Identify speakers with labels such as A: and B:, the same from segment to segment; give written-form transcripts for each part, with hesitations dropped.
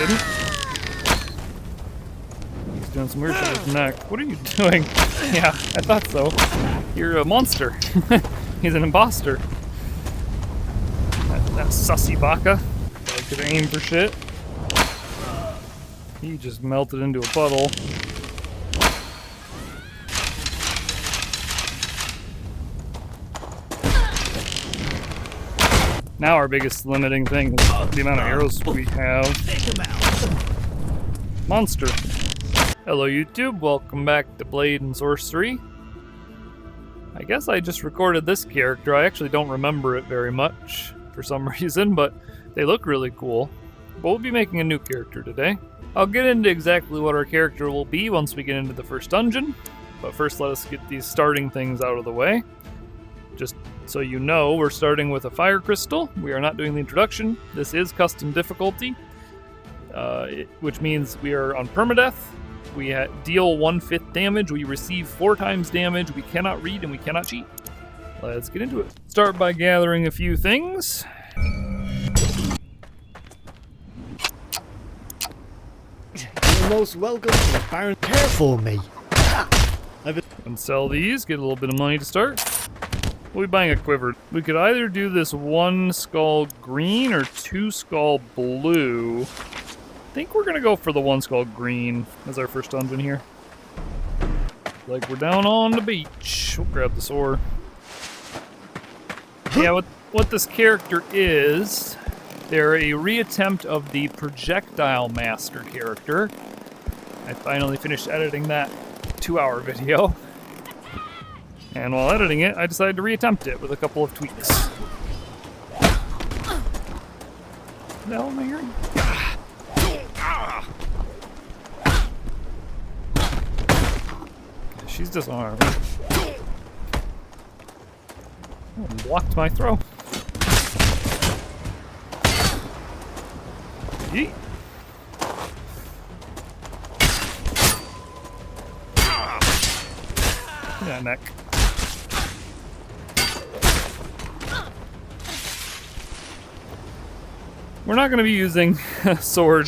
A: didn't. He's doing some weird shit with his neck. What are you doing? Yeah, I thought so. You're a monster. He's an imposter. That sussy baka. I could aim for shit. He just melted into a puddle. Now our biggest limiting thing is the amount of arrows we have. Monster. Hello YouTube, welcome back to Blade and Sorcery. I guess I just recorded this character. I actually don't remember it very much for some reason, but they look really cool. But we'll be making a new character today. I'll get into exactly what our character will be once we get into the first dungeon, but first let us get these starting things out of the way. Just so you know, we're starting with a fire crystal. We are not doing the introduction. This is custom difficulty, which means we are on permadeath. We deal 1/5 damage. We receive 4 times damage. We cannot read and we cannot cheat. Let's get into it. Start by gathering a few things.
B: You're most welcome to the Baron. Care for me.
A: And sell these. Get a little bit of money to start. We'll be buying a quiver. We could either do this 1 skull green or 2 skull blue. I think we're gonna go for the 1 skull green as our first dungeon here. Like we're down on the beach. We'll grab the sword. Yeah, what this character is, they're a reattempt of the Projectile Master character. I finally finished editing that 2-hour video. And while editing it, I decided to reattempt it with a couple of tweaks. What the hell am I hearing? She's disarmed. Oh, blocked my throw. Yeet. Yeah, neck. We're not going to be using a sword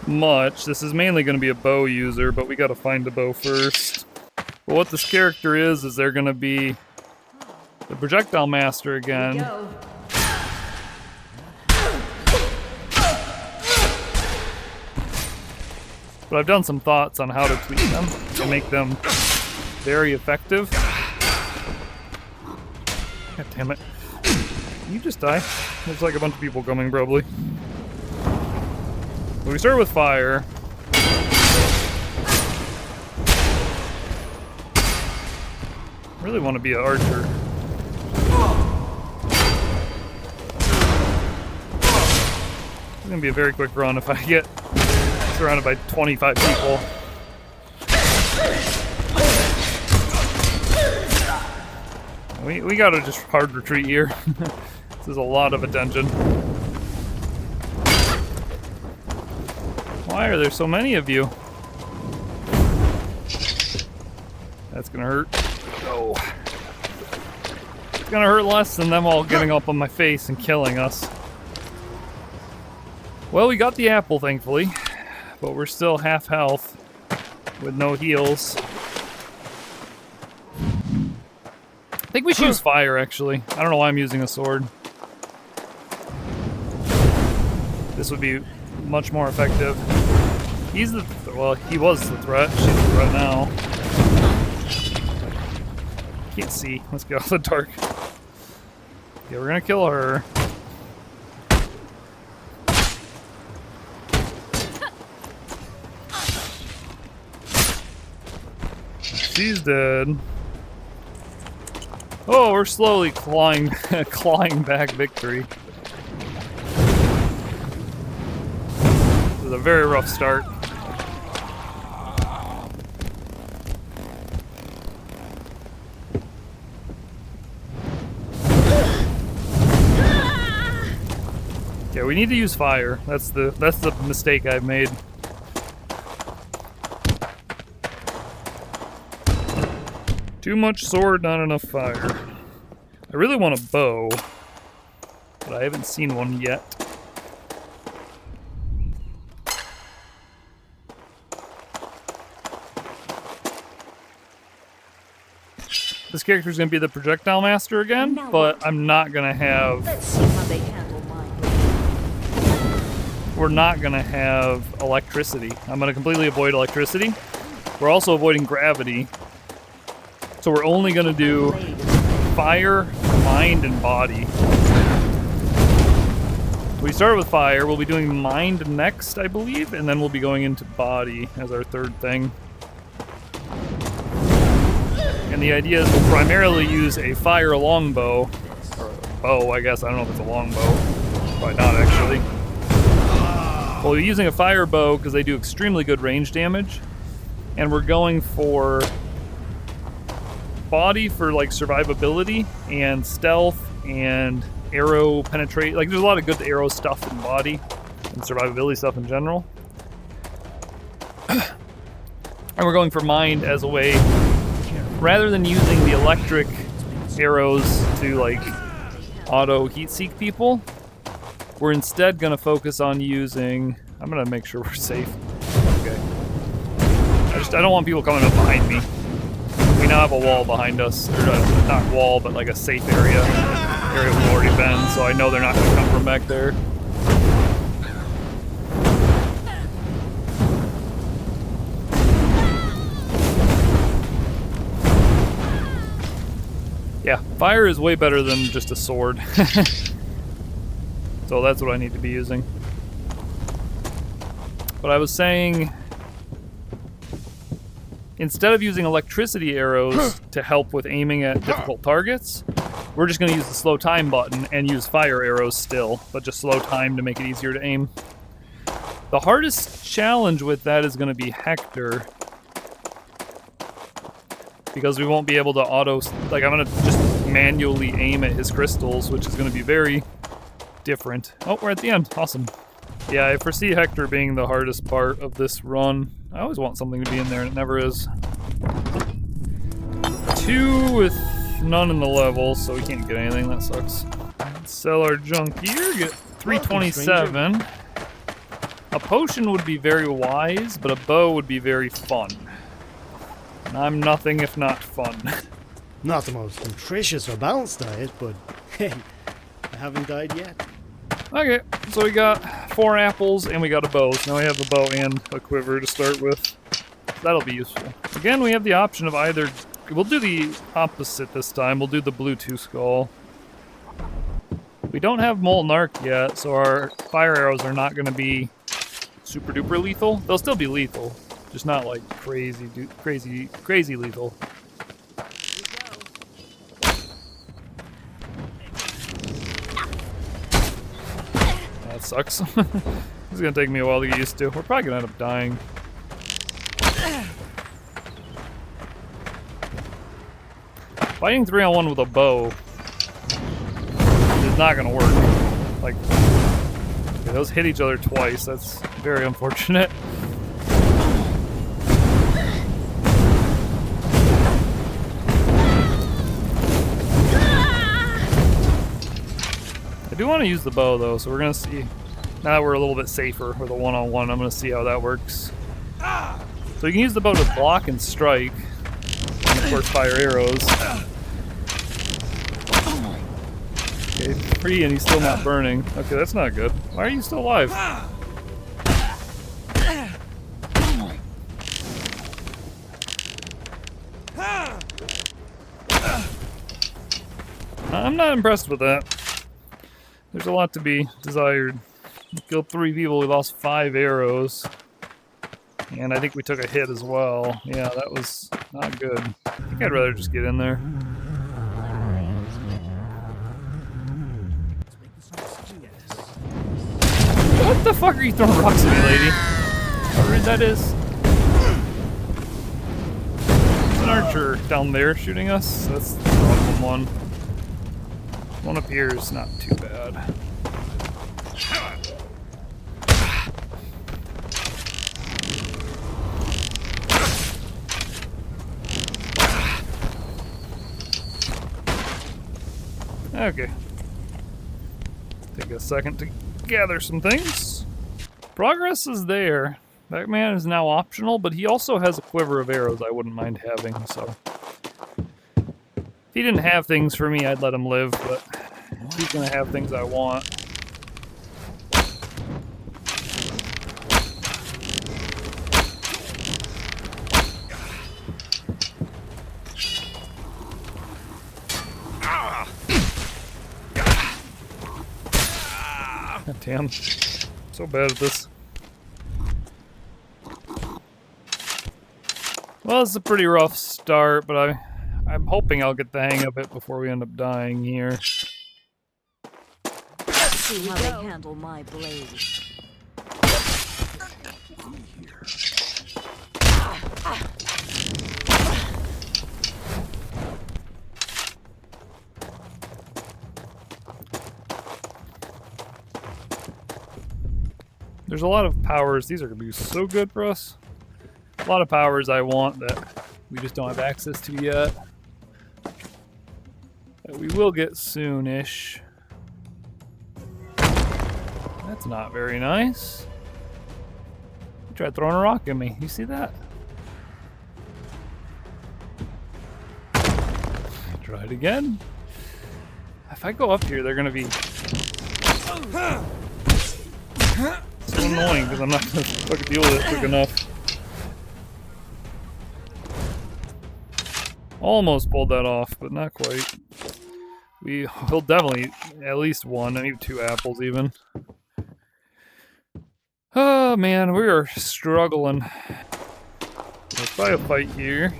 A: much. This is mainly going to be a bow user, but we got to find a bow first. But what this character is they're going to be the Projectile Master again. But I've done some thoughts on how to tweak them to make them very effective. God damn it. Can you just die? There's like a bunch of people coming, probably. But we start with fire. I really want to be an archer. It's gonna be a very quick run if I get surrounded by 25 people. We gotta just hard retreat here. This is a lot of attention. Why are there so many of you? That's gonna hurt. Oh. It's gonna hurt less than them all getting up on my face and killing us. Well, we got the apple, thankfully. But we're still half health with no heals. I think we should use fire, actually. I don't know why I'm using a sword. This would be much more effective. He's the... well, he was the threat. She's the threat now. Can't see. Let's get out of the dark. Yeah, we're gonna kill her. She's dead. Oh, we're slowly clawing back victory. This is a very rough start. Yeah, we need to use fire. That's the mistake I've made. Too much sword, not enough fire. I really want a bow, but I haven't seen one yet. This character's gonna be the projectile master again, but I'm not gonna have...
C: Let's see how they handle mine.
A: We're not gonna have electricity. I'm gonna completely avoid electricity. We're also avoiding gravity. So we're only gonna do fire, mind, and body. We started with fire, we'll be doing mind next, I believe, and then we'll be going into body as our third thing. And the idea is we'll primarily use a fire longbow, or a bow, I guess. I don't know if it's a longbow. Probably not, actually. We'll be using a fire bow because they do extremely good range damage. And we're going for body for like survivability and stealth and arrow penetrate. Like there's a lot of good arrow stuff in body and survivability stuff in general. And we're going for mind as a way, rather than using the electric arrows to like auto heat seek people, we're instead going to focus on using, I'm going to make sure we're safe. Okay. I don't want people coming up behind me. We now have a wall behind us. Or not wall, but like a safe area. Area we've already been, so I know they're not going to come from back there. Yeah, fire is way better than just a sword. So that's what I need to be using. But I was saying, instead of using electricity arrows to help with aiming at difficult targets, we're just going to use the slow time button and use fire arrows still, but just slow time to make it easier to aim. The hardest challenge with that is going to be Hector, because we won't be able to auto, like I'm going to just manually aim at his crystals, which is going to be very different. Oh, we're at the end. Awesome. Yeah, I foresee Hector being the hardest part of this run. I always want something to be in there, and it never is. 2 with none in the level, so we can't get anything. That sucks. Let's sell our junk gear, get 327. A potion would be very wise, but a bow would be very fun. And I'm nothing if not fun.
B: Not the most nutritious or balanced diet, but hey, I haven't died yet.
A: Okay, so we got 4 apples and we got a bow. So now we have a bow and a quiver to start with. That'll be useful. Again, we have the option of either... We'll do the opposite this time. We'll do the blue 2 skull. We don't have molten arc yet, so our fire arrows are not going to be super duper lethal. They'll still be lethal, just not like crazy lethal. That sucks. This is gonna take me a while to get used to. We're probably gonna end up dying. Fighting 3-on-1 with a bow is not gonna work. Like, okay, those hit each other twice. That's very unfortunate. I do want to use the bow though, so we're gonna see. Now that we're a little bit safer with a 1-on-1, I'm gonna see how that works. So you can use the bow to block and strike, and of course fire arrows. Okay, 3 and he's still not burning. Okay, that's not good. Why are you still alive? I'm not impressed with that. There's a lot to be desired. We killed 3 people, we lost 5 arrows. And I think we took a hit as well. Yeah, that was not good. I think I'd rather just get in there. What the fuck are you throwing rocks at me, lady? How rude that is. There's an archer down there shooting us. That's the problem one. One up here is not too bad. Okay. Take a second to gather some things. Progress is there. That man is now optional, but he also has a quiver of arrows I wouldn't mind having, so. he didn't have things for me, I'd let him live, but he's gonna have things I want. God damn. So bad at this. Well, it's a pretty rough start, but I'm hoping I'll get the hang of it before we end up dying here.
C: Let's see how they handle my blade.
A: There's a lot of powers. These are going to be so good for us. A lot of powers I want that we just don't have access to yet. That we will get soon-ish. That's not very nice. He tried throwing a rock at me. You see that? Try it again. If I go up here, they're going to be so annoying because I'm not going to fucking deal with it quick enough. Almost pulled that off, but not quite. He'll definitely at least one, maybe 2 apples even. Oh man, we are struggling. Let's try a fight here.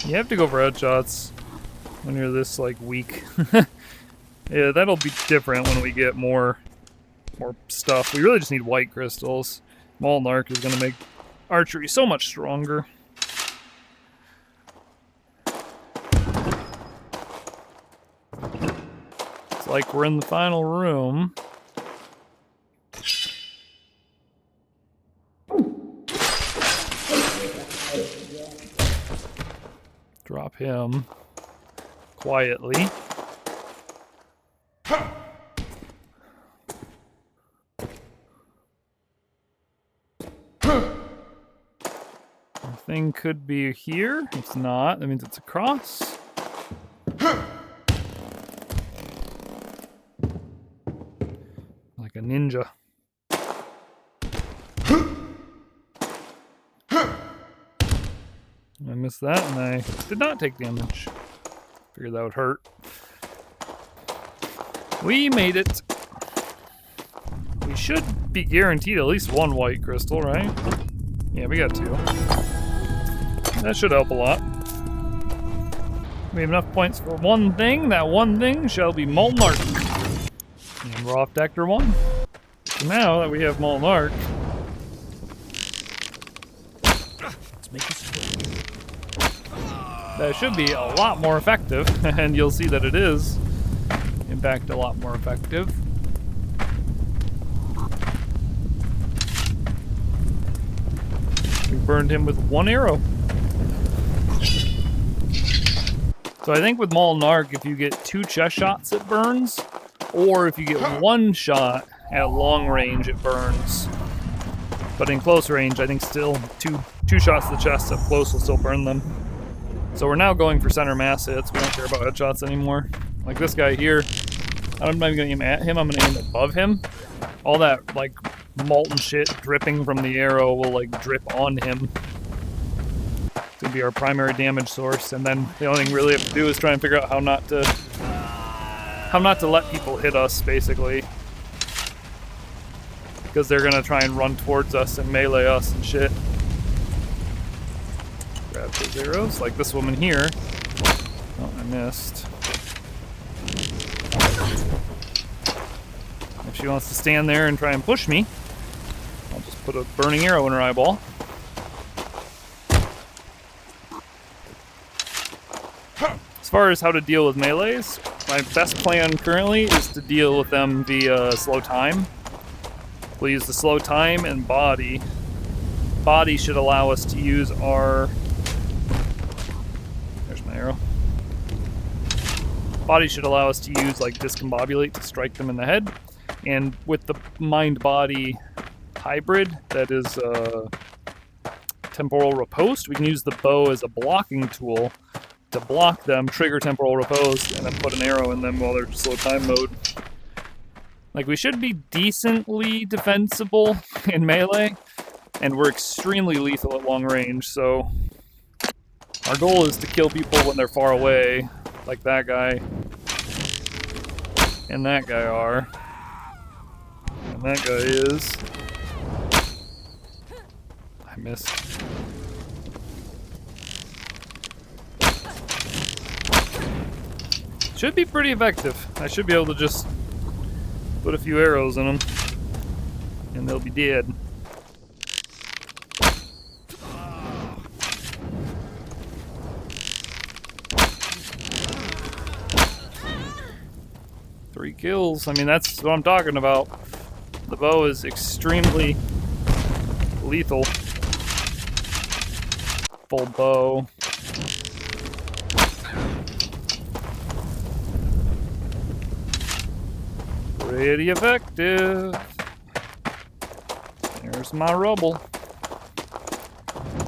A: You have to go for headshots when you're this like weak. Yeah, that'll be different when we get more stuff. We really just need white crystals. Molten Arc is going to make archery so much stronger. It's like we're in the final room. Drop him quietly. Thing could be here. It's not. That means it's across. Like a ninja. I missed that and I did not take damage. Figured that would hurt. We made it. We should be guaranteed at least 1 white crystal, right? Yeah, we got 2. That should help a lot. We have enough points for 1 thing. That 1 thing shall be Molten Arc. And we're off to Hector 1. So now that we have Molten Arc,
B: Let's make this work.
A: that should be a lot more effective. And you'll see that it is, in fact, a lot more effective. We burned him with 1 arrow. So I think with Molten Arc, if you get 2 chest shots, it burns. Or if you get 1 shot at long range, it burns. But in close range, I think still two shots to the chest up close will still burn them. So we're now going for center mass hits. We don't care about headshots anymore. Like this guy here, I'm not even gonna aim at him, I'm gonna aim above him. All that like molten shit dripping from the arrow will like drip on him. It's gonna be our primary damage source, and then the only thing we really have to do is try and figure out how not to let people hit us, basically. Because they're gonna try and run towards us and melee us and shit. Grab those arrows, like this woman here. Oh, I missed. If she wants to stand there and try and push me, I'll just put a burning arrow in her eyeball. As far as how to deal with melees, my best plan currently is to deal with them via slow time. We'll use the slow time and body. Body should allow us to use our... There's my arrow. Body should allow us to use like discombobulate to strike them in the head. And with the mind-body hybrid that is temporal riposte, we can use the bow as a blocking tool to block them, trigger temporal riposte, and then put an arrow in them while they're slow time mode. Like, we should be decently defensible in melee, and we're extremely lethal at long range, so our goal is to kill people when they're far away, like that guy and that guy are. And that guy is... I missed. Should be pretty effective. I should be able to just put a few arrows in them, and they'll be dead. Three kills. I mean, that's what I'm talking about. The bow is extremely lethal. Full bow. Pretty effective. There's my rubble.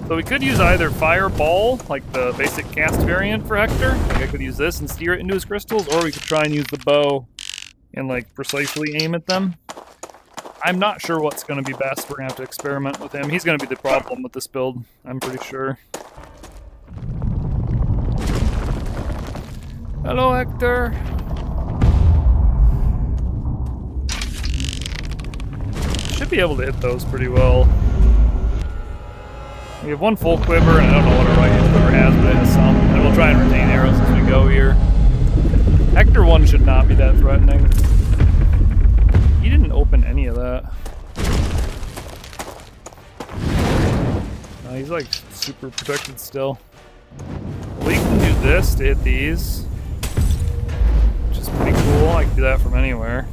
A: So we could use either Fireball, like the basic cast variant for Hector. Like I could use this and steer it into his crystals, or we could try and use the bow and like precisely aim at them. I'm not sure what's going to be best. We're going to have to experiment with him. He's going to be the problem with this build, I'm pretty sure. Hello, Hector. Should be able to hit those pretty well. We have one full quiver, and I don't know what our right hand quiver has, but it has some. And we'll try and retain arrows as we go here. Hector 1 should not be that threatening. He didn't open any of that. He's like super protected still. We can do this to hit these, which is pretty cool. I can do that from anywhere.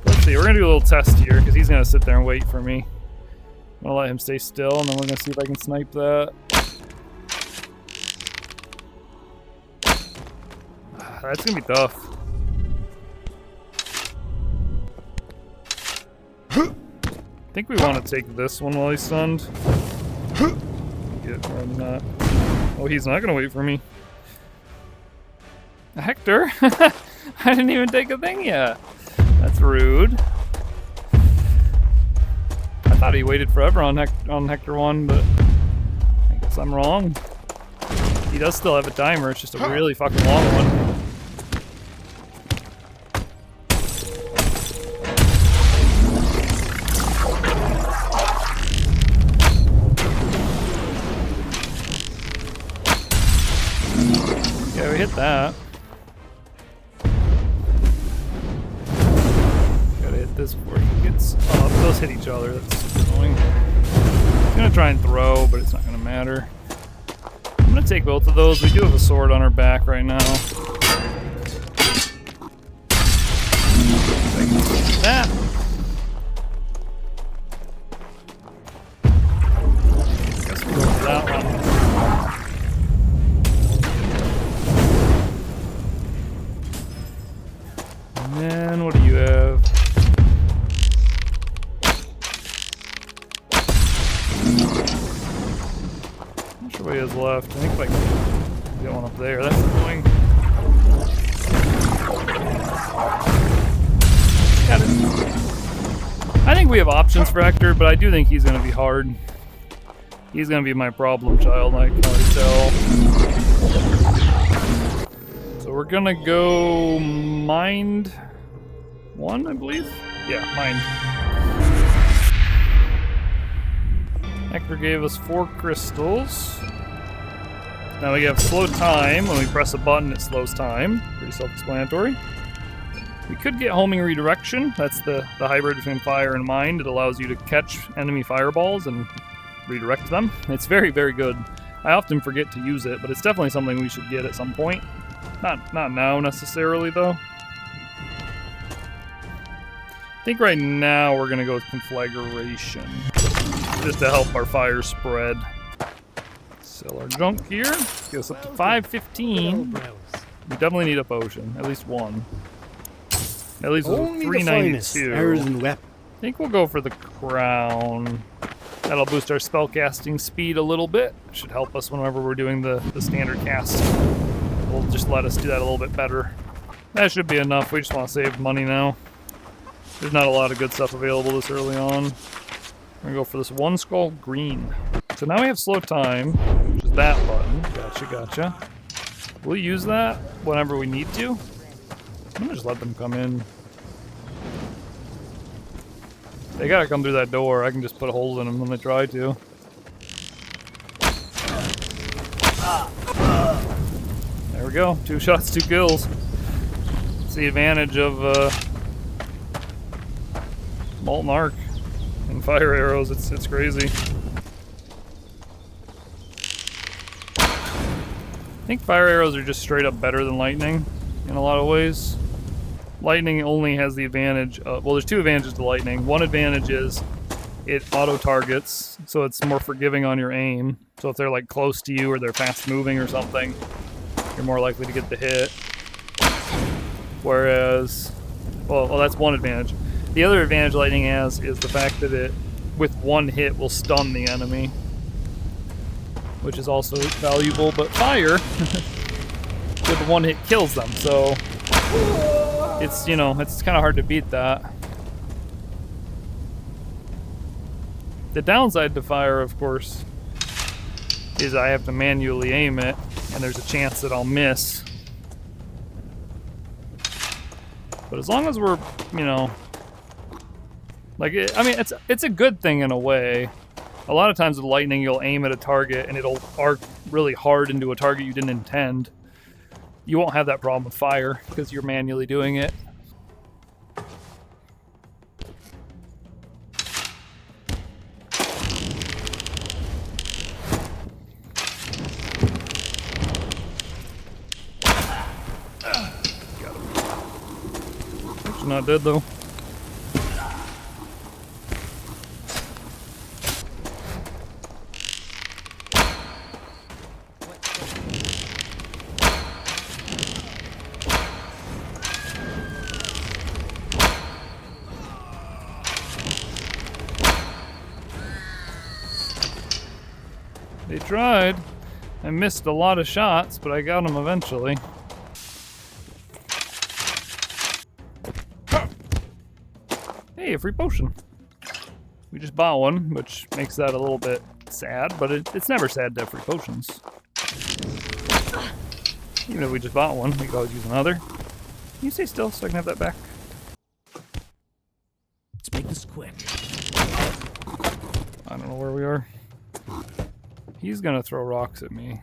A: Let's see, we're gonna do a little test here because he's gonna sit there and wait for me. I'm gonna let him stay still, and then we're gonna see if I can snipe that. That's gonna be tough. I think we want to take this one while he's stunned. Not. Oh, he's not gonna wait for me. Hector? I didn't even take a thing yet. That's rude. I thought he waited forever on Hector 1, but I guess I'm wrong. He does still have a timer, it's just a really fucking long one. Yeah, we hit that. Gotta hit this before he gets up. Those hit each other, that's super annoying. I'm gonna try and throw, but it's not gonna matter. I'm gonna take both of those. We do have a sword on our back right now. That. Guess we'll go for that one. And then, what do you have? Not sure what he has left. I think like get one up there. That's annoying. Got it. I think we have options for Hector, but I do think he's going to be hard. He's going to be my problem child, I can already tell. So we're going to go Mind 1, I believe? Yeah, Mind. Hector gave us 4 crystals. Now we have slow time. When we press a button, it slows time. Pretty self-explanatory. We could get homing redirection. That's the hybrid between fire and mind. It allows you to catch enemy fireballs and redirect them. It's very, very good. I often forget to use it, but it's definitely something we should get at some point. Not now necessarily, though. I think right now we're going to go with conflagration, just to help our fire spread. Sell our junk here. Get us up to 515. We definitely need a potion, at least one. At least
B: Only the
A: 392.
B: finest arrows and weapons.
A: I think we'll go for the crown. That'll boost our spellcasting speed a little bit. Should help us whenever we're doing the standard cast. Will just let us do that a little bit better. That should be enough. We just want to save money now. There's not a lot of good stuff available this early on. We're gonna go for this one skull green. So now we have slow time, which is that button. Gotcha. We'll use that whenever we need to. I'm gonna just let them come in. They gotta come through that door. I can just put holes in them when they try to. There we go. 2 shots, 2 kills. It's the advantage of molten arc and fire arrows. It's crazy. I think fire arrows are just straight up better than lightning in a lot of ways. Lightning only has the advantage of, well, there's 2 advantages to lightning. One advantage is it auto-targets, so it's more forgiving on your aim. So if they're like close to you or they're fast-moving or something, you're more likely to get the hit. Whereas, well, that's one advantage. The other advantage lightning has is the fact that it, with 1 hit, will stun the enemy, which is also valuable. But fire, with 1 hit, kills them. So it's, you know, it's kind of hard to beat that. The downside to fire, of course, is I have to manually aim it, and there's a chance that I'll miss. But as long as we're, you know, like, I mean, it's a good thing in a way. A lot of times with lightning, you'll aim at a target, and it'll arc really hard into a target you didn't intend. You won't have that problem with fire, because you're manually doing it. Not dead though. They tried. I missed a lot of shots, but I got them eventually. Hey, a free potion. We just bought one, which makes that a little bit sad, but it's never sad to have free potions. Even if we just bought one, we could always use another. Can you stay still so I can have that back?
D: Let's make this quick.
A: I don't know where we are. He's gonna throw rocks at me.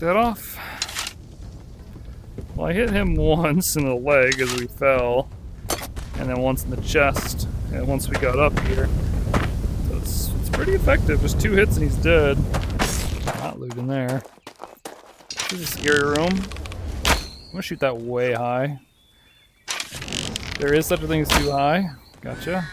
A: That off. Well, I hit him once in the leg as we fell, and then once in the chest, and once we got up here. So it's pretty effective. Just 2 hits and he's dead. Not loot in there. This is a scary room. I'm gonna shoot that way high. There is such a thing as too high. Gotcha.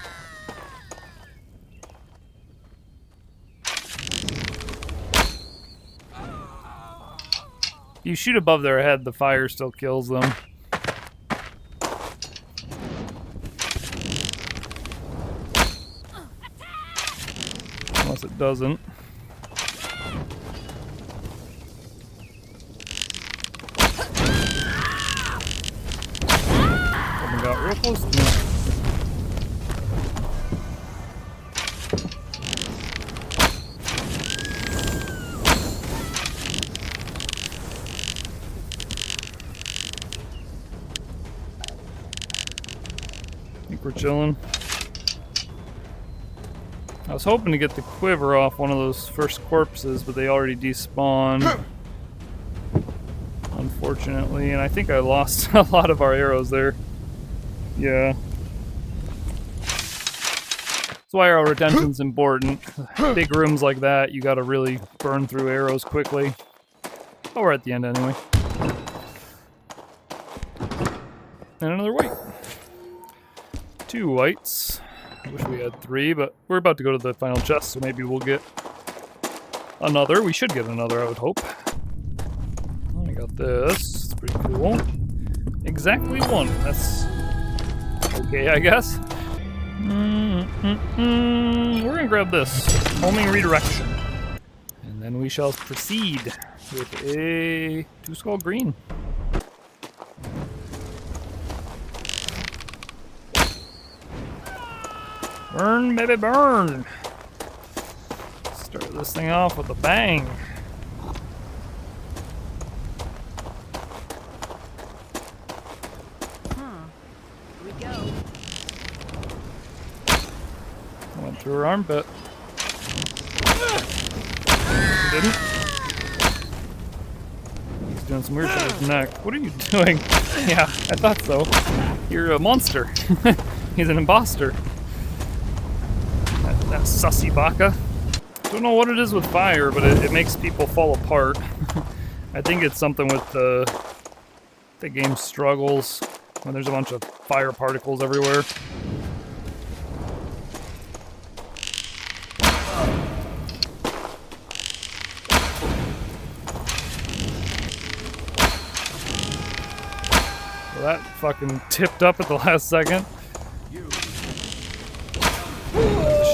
A: You shoot above their head, the fire still kills them. Unless it doesn't. Someone got real close to me. We're chilling. I was hoping to get the quiver off one of those first corpses, but they already despawned. Unfortunately, and I think I lost a lot of our arrows there. Yeah. That's why arrow retention's important. Big rooms like that, you gotta really burn through arrows quickly. Oh, we're at the end anyway. And another white. 2 whites. I wish we had 3, but we're about to go to the final chest, so maybe we'll get another. We should get another, I would hope. this. It's pretty cool. Exactly 1. That's okay, I guess. We're gonna grab this. Homing redirection. And then we shall proceed with a 2-skull green. Burn, baby, burn! Start this thing off with a bang.
C: Here we go.
A: Went through her armpit. Didn't. He's doing some weird shit with his neck. What are you doing? Yeah, I thought so. You're a monster. He's an imposter. That sussy baka. Don't know what it is with fire, but it makes people fall apart. I think it's something with the game struggles when there's a bunch of fire particles everywhere. Well, that fucking tipped up at the last second.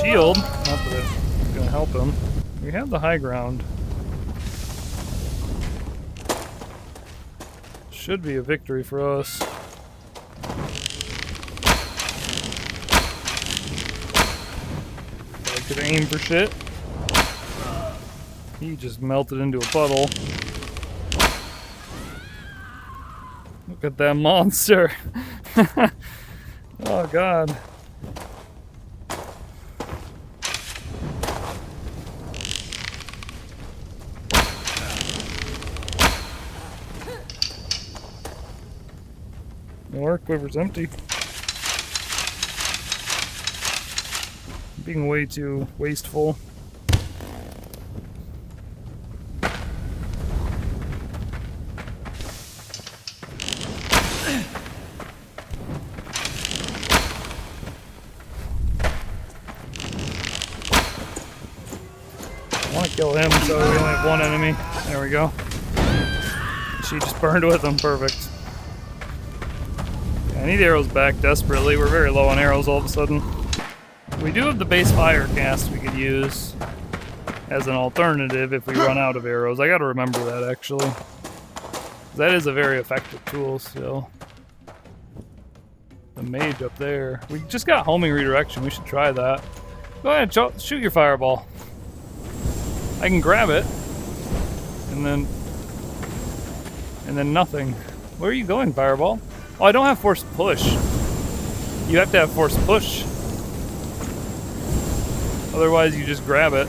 A: Shield. Not that it's gonna help him. We have the high ground. Should be a victory for us. I could aim for shit. He just melted into a puddle. Look at that monster. Oh god. Our quiver's empty. Being way too wasteful. I want to kill him, so we only have 1 enemy. There we go. She just burned with him. Perfect. I need arrows back desperately. We're very low on arrows all of a sudden. We do have the base fire cast we could use as an alternative if we run out of arrows. I gotta remember that actually. That is a very effective tool still. The mage up there. We just got homing redirection. We should try that. Go ahead, shoot your fireball. I can grab it. And then nothing. Where are you going, fireball? Oh, I don't have force push. You have to have force push. Otherwise, you just grab it.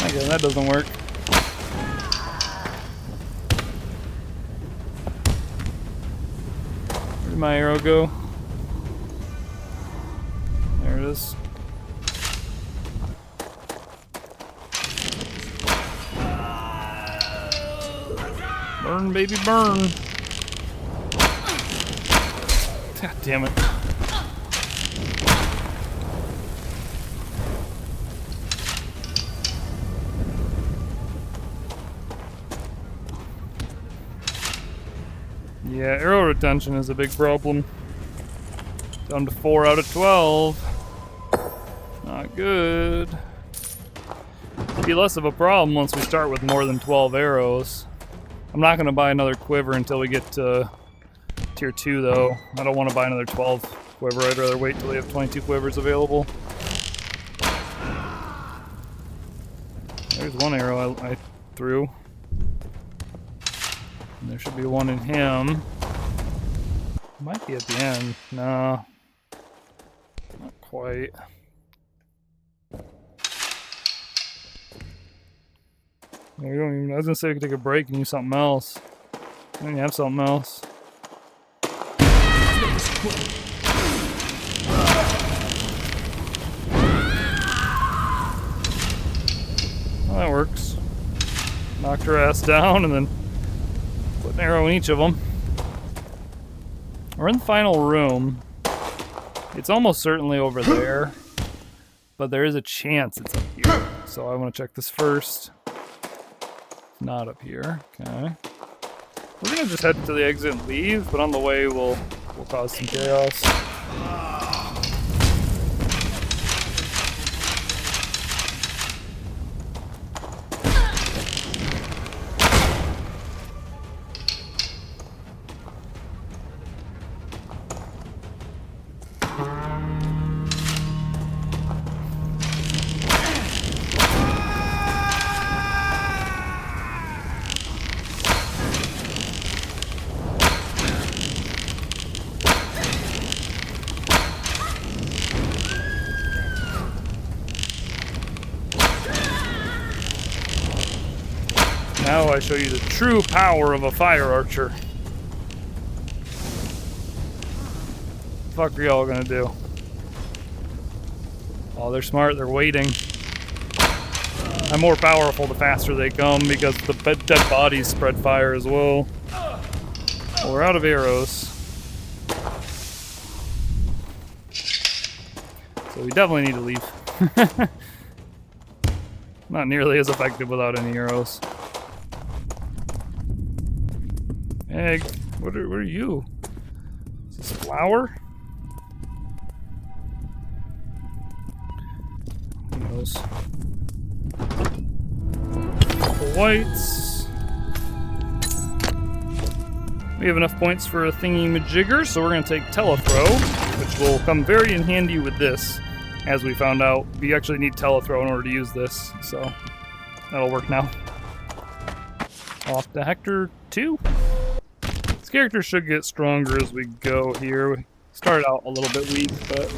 A: Okay, that doesn't work. Where did my arrow go? There it is. Burn, baby, burn. God damn it. Yeah, arrow retention is a big problem. Down to 4 out of 12. Not good. It'll be less of a problem once we start with more than 12 arrows. I'm not going to buy another quiver until we get to tier 2 though. I don't want to buy another 12 quiver. I'd rather wait till we have 22 quivers available. There's 1 arrow I threw. And there should be 1 in him. Might be at the end. No. Not quite. We don't even, I was gonna say we could take a break and use something else. I don't even have something else. Well, that works. Knocked her ass down and then put an arrow in each of them. We're in the final room. It's almost certainly over there, but there is a chance it's up here. So I want to check this first. Not up here. Okay. We're gonna just head to the exit and leave, but on the way we'll cause some chaos. Now I show you the true power of a fire archer. Fuck are y'all gonna do? Oh, they're smart, they're waiting. I'm more powerful the faster they come because the dead bodies spread fire as well. Well, we're out of arrows. So we definitely need to leave. Not nearly as effective without any arrows. Egg, what are you? Is this flour? Who knows? Couple whites. We have enough points for a thingy-majigger, so we're going to take telethrow, which will come very in handy with this. As we found out, we actually need telethrow in order to use this, so that'll work now. Off to Hector 2. This character should get stronger as we go here. We started out a little bit weak, but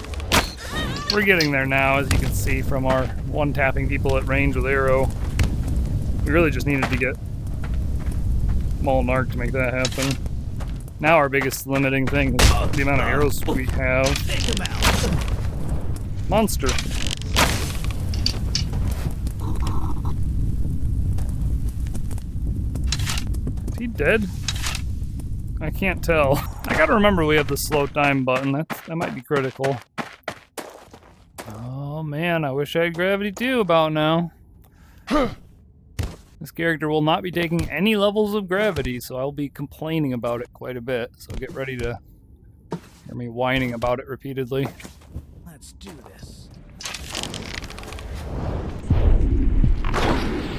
A: we're getting there now, as you can see from our one-tapping people at range with arrow. We really just needed to get molten arc to make that happen. Now our biggest limiting thing is the amount of arrows we have. Monster. Is he dead? I can't tell. I gotta remember we have the slow time button. That might be critical. Oh man, I wish I had gravity too about now. This character will not be taking any levels of gravity, so I'll be complaining about it quite a bit. So get ready to hear me whining about it repeatedly.
C: Let's do this.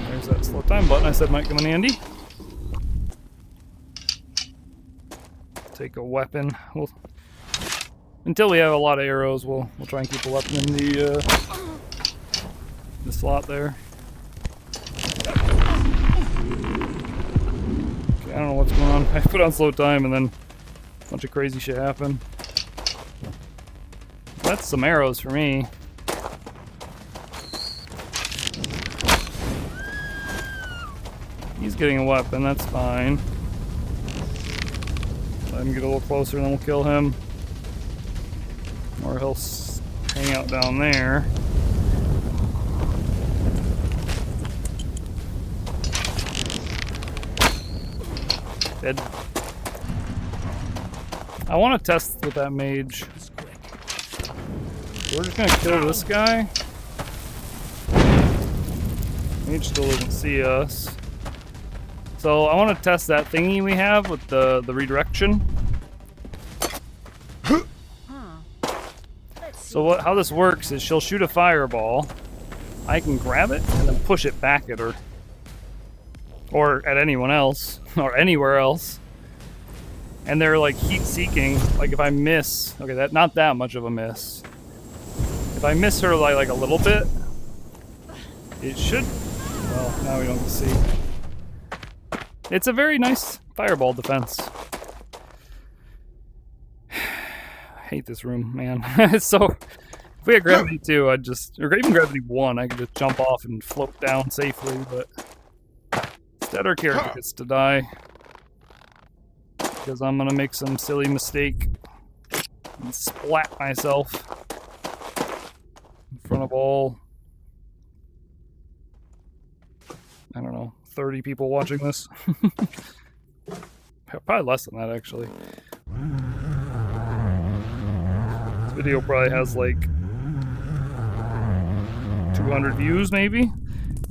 A: There's that slow time button I said might come in handy. Take a weapon. Until we have a lot of arrows, we'll try and keep a weapon in the slot there. Okay, I don't know what's going on. I put on slow time and then a bunch of crazy shit happened. That's some arrows for me. He's getting a weapon, that's fine. Let him get a little closer and then we'll kill him. Or he'll hang out down there. Dead. I want to test with that mage. We're just gonna kill this guy. Mage still doesn't see us. So I want to test that thingy we have with the redirection. So how this works is she'll shoot a fireball. I can grab it and then push it back at her. Or at anyone else. Or anywhere else. And they're like heat seeking. Like if I miss, okay, not that much of a miss. If I miss her like a little bit, it should, well, now we don't see. It's a very nice fireball defense. I hate this room, man. So, if we had gravity 2, I'd just, or even gravity 1, I could just jump off and float down safely, but instead our character gets to die. Because I'm gonna make some silly mistake and splat myself in front of all, I don't know, 30 people watching this. Probably less than that, actually. This video probably has like 200 views maybe,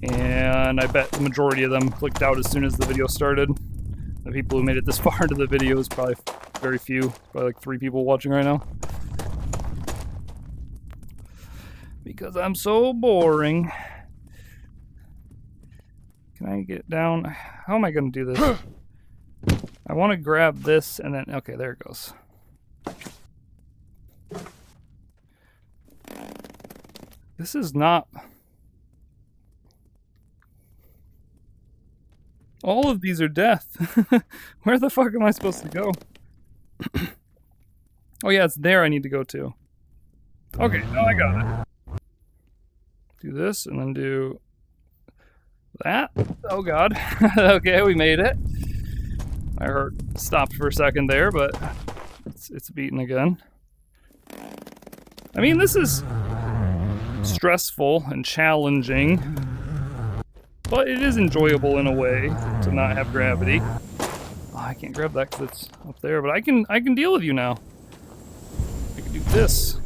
A: and I bet the majority of them clicked out as soon as the video started. The people who made it this far into the video is probably very few, probably like 3 people watching right now. Because I'm so boring. Can I get down? How am I going to do this? I want to grab this and then... Okay, there it goes. This is not... All of these are death. Where the fuck am I supposed to go? Oh yeah, it's there I need to go to. Okay, now I got it. Do this and then do that. Oh god. Okay, we made it. My heart stopped for a second there, but it's beaten again. I mean, this is stressful and challenging, but it is enjoyable in a way to not have gravity. Oh, I can't grab that because it's up there, but I can deal with you now. I can do this.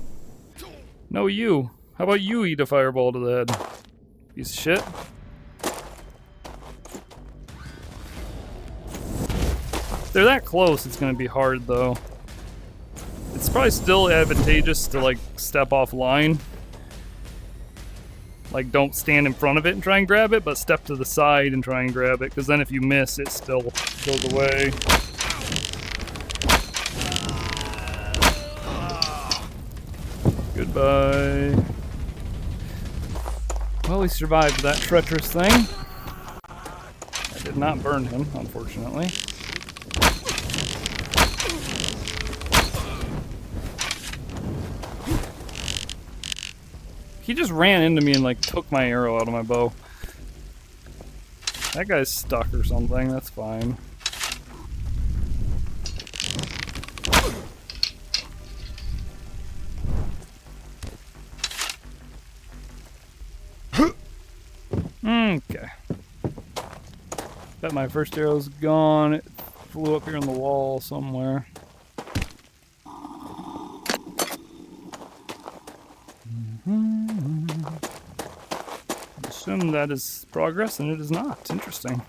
A: No, you. How about you eat a fireball to the head? Piece of shit. If they're that close, it's gonna be hard though. It's probably still advantageous to like step offline. Like don't stand in front of it and try and grab it, but step to the side and try and grab it, because then if you miss, it still goes away. Goodbye. Well, he survived that treacherous thing. I did not burn him, unfortunately. He just ran into me and like took my arrow out of my bow. That guy's stuck or something, that's fine. Okay. Bet my first arrow's gone. It flew up here on the wall somewhere. Assume that is progress, and it is not. Interesting.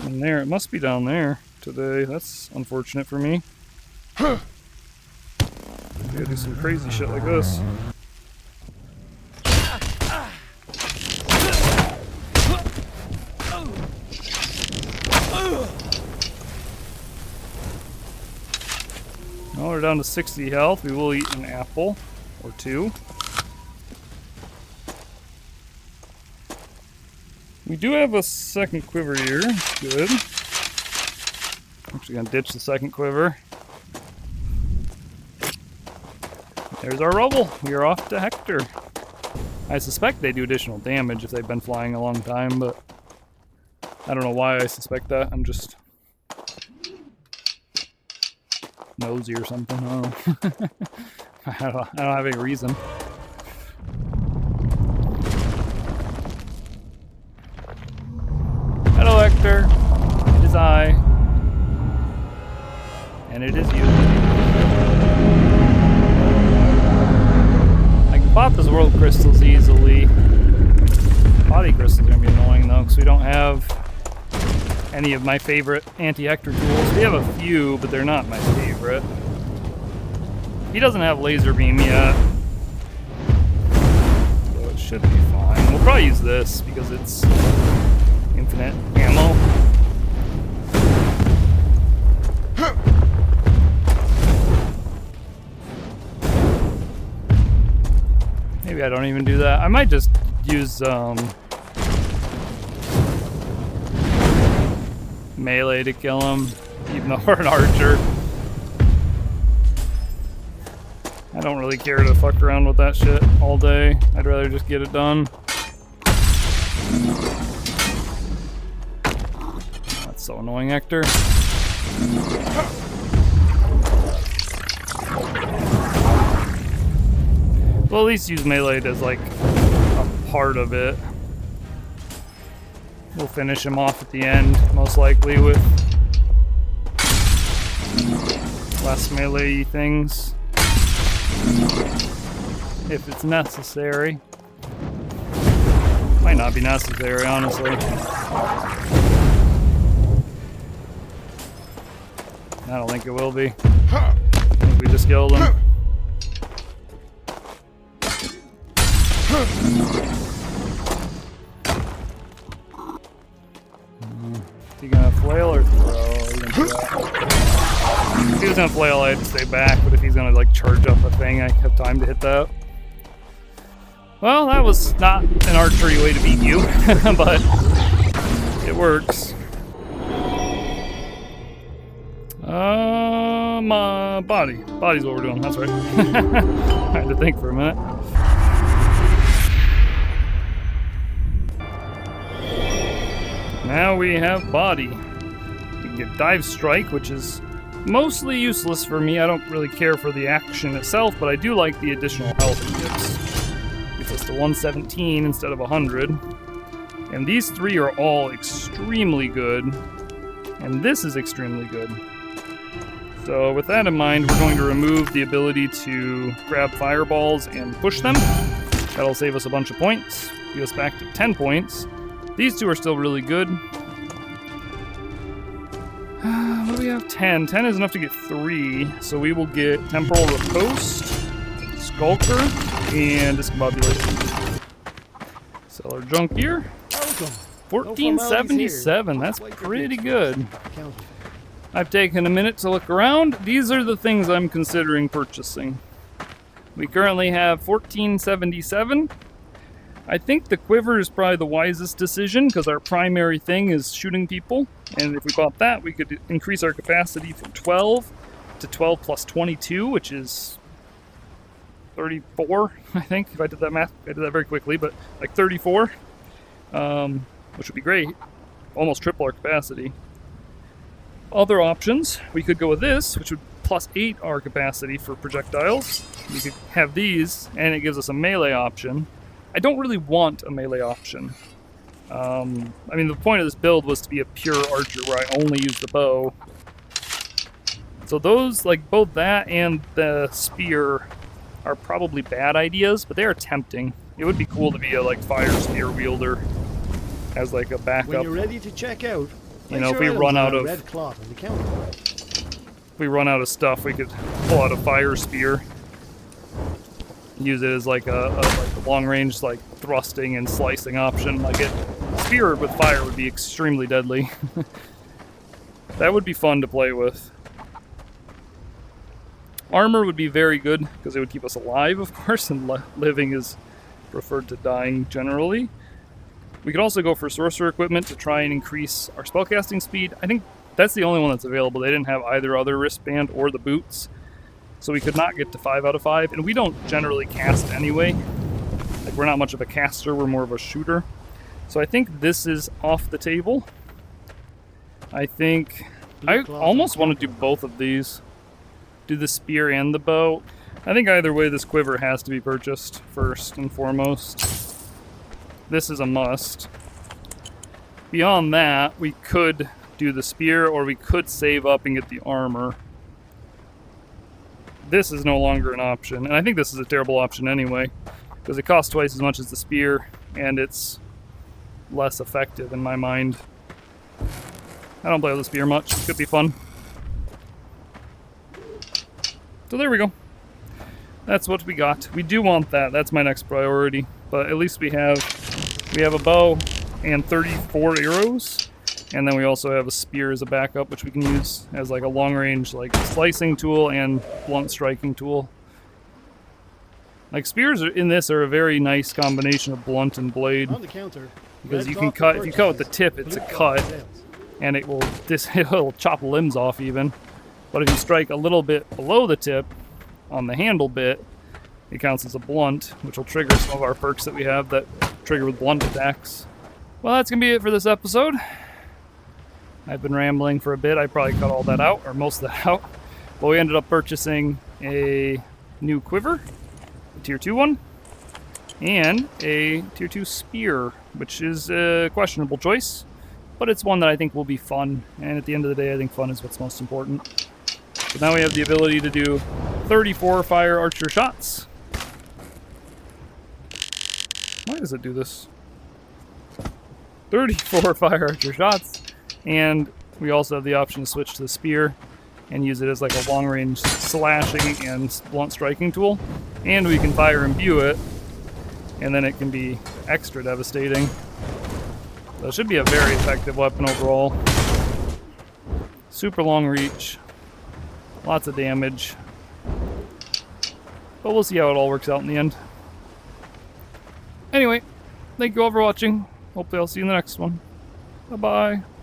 A: And there, it must be down there today. That's unfortunate for me. I gotta do some crazy shit like this. Well, we're down to 60 health. We will eat an apple or 2. We do have a second quiver here. Good. I'm actually gonna ditch the second quiver. There's our rubble. We are off to Hector. I suspect they do additional damage if they've been flying a long time, but I don't know why I suspect that. I'm just nosy or something. I don't know. I don't have any reason. Hello, Hector. It is I. And it is you. I can pop his world crystals easily. Body crystals are going to be annoying though, because we don't have any of my favorite anti-Hector tools. We have a few, but they're not my favorite. He doesn't have laser beam yet, so it should be fine. We'll probably use this because it's infinite ammo. Maybe I don't even do that. I might just use melee to kill him, even though we're an archer. I don't really care to fuck around with that shit all day. I'd rather just get it done. That's so annoying, Hector. Well, at least use melee as like a part of it. We'll finish him off at the end, most likely, with less melee things, if it's necessary. Might not be necessary, honestly. I don't think it will be. I think we just killed him. Is he gonna flail or throw? If he was gonna flail, I'd stay back, but if he's gonna like charge up a thing, I have time to hit that. Well, that was not an archery way to beat you, but it works. Body. Body's what we're doing, that's right. I had to think for a minute. Now we have body. We can get dive strike, which is mostly useless for me. I don't really care for the action itself, but I do like the additional health it gives. Gets us to 117 instead of 100. And these three are all extremely good. And this is extremely good. So with that in mind, we're going to remove the ability to grab fireballs and push them. That'll save us a bunch of points. Get us back to 10 points. These two are still really good. What do we have? 10. 10 is enough to get 3. So we will get Temporal Riposte, Skulker, and Discombobulation. Sell our junk gear. 1477. That's pretty good. I've taken a minute to look around. These are the things I'm considering purchasing. We currently have 1477. I think the quiver is probably the wisest decision because our primary thing is shooting people. And if we bought that, we could increase our capacity from 12 to 12 plus 22, which is 34, I think, if I did that math. I did that very quickly, but like 34, which would be great. Almost triple our capacity. Other options, we could go with this, which would plus 8 our capacity for projectiles. We could have these, and it gives us a melee option. I don't really want a melee option. I mean, the point of this build was to be a pure archer where I only use the bow. So those, like both that and the spear, are probably bad ideas, but they are tempting. It would be cool to be a like fire spear wielder as like a backup.
B: When you're ready to check out,
A: you know, if we run out of
B: red cloth on the counter.
A: If we run out of stuff, we could pull out a fire spear. Use it as like a long-range like thrusting and slicing option. Like it, spear with fire would be extremely deadly. That would be fun to play with. Armor would be very good because it would keep us alive, of course, and living is preferred to dying generally. We could also go for sorcerer equipment to try and increase our spellcasting speed. I think that's the only one that's available. They didn't have either other wristband or the boots. So we could not get to 5 out of 5, and we don't generally cast anyway. Like, we're not much of a caster, we're more of a shooter. So I think this is off the table. I think I almost want to do both of these. Do the spear and the bow. I think either way this quiver has to be purchased first and foremost. This is a must. Beyond that, we could do the spear, or we could save up and get the armor. This is no longer an option, and I think this is a terrible option anyway, because it costs twice as much as the spear, and it's less effective in my mind. I don't play with the spear much. It could be fun. So there we go. That's what we got. We do want that. That's my next priority. But at least we have a bow and 34 arrows. And then we also have a spear as a backup, which we can use as like a long-range like slicing tool and blunt striking tool. Like spears in this are a very nice combination of blunt and blade.
B: On the counter.
A: Because you can cut, if you cut with the tip, it's a cut. And it'll chop limbs off even. But if you strike a little bit below the tip on the handle bit, it counts as a blunt, which will trigger some of our perks that we have that trigger with blunt attacks. Well, that's going to be it for this episode. I've been rambling for a bit. I probably cut all that out, or most of that out. But we ended up purchasing a new quiver, a tier 2 one, and a tier 2 spear, which is a questionable choice. But it's one that I think will be fun, and at the end of the day, I think fun is what's most important. So now we have the ability to do 34 fire archer shots. Why does it do this? 34 fire archer shots, and we also have the option to switch to the spear and use it as like a long-range slashing and blunt striking tool. And we can fire imbue it, and then it can be extra devastating. So it should be a very effective weapon overall. Super long reach, lots of damage, but we'll see how it all works out in the end. Anyway, thank you all for watching. Hopefully I'll see you in the next one. Bye-bye.